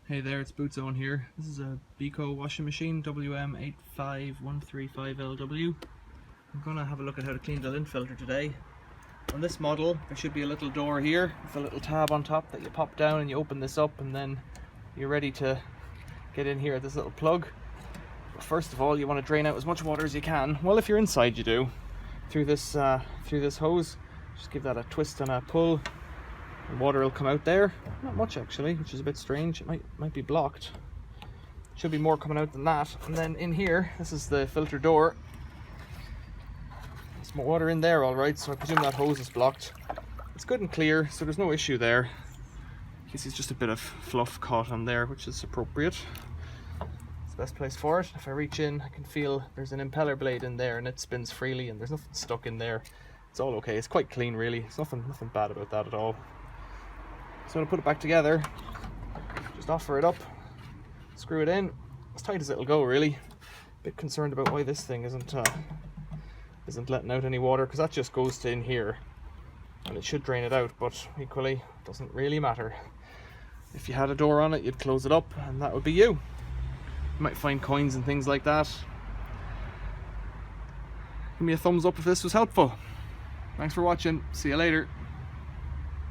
Hey there, it's Boot Zone here. This is a Beko washing machine, WM85135LW. I'm going to have a look at how to clean the lint filter today. On this model, there should be a little door here with a little tab on top that you pop down and you open this up, and then you're ready to get in here at this little plug. But first of all, you want to drain out as much water as you can. Well, if you're inside, you do. Through this hose. Just give that a twist and a pull. And water will come out there. Not much actually, which is a bit strange. It might be blocked. Should be more coming out than that. And then in here, this is the filter door. There's more water in there, all right. So I presume that hose is blocked. It's good and clear, so there's no issue there. This is just a bit of fluff caught on there, which is appropriate. It's the best place for it. If I reach in, I can feel there's an impeller blade in there, and it spins freely, and there's nothing stuck in there. It's all okay. It's quite clean, really. It's nothing bad about that at all. So I'm going to put it back together, just offer it up, screw it in, as tight as it'll go really. A bit concerned about why this thing isn't letting out any water, because that just goes to in here and it should drain it out, but equally it doesn't really matter. If you had a door on it, you'd close it up and that would be you. You might find coins and things like that. Give me a thumbs up if this was helpful. Thanks for watching, see you later.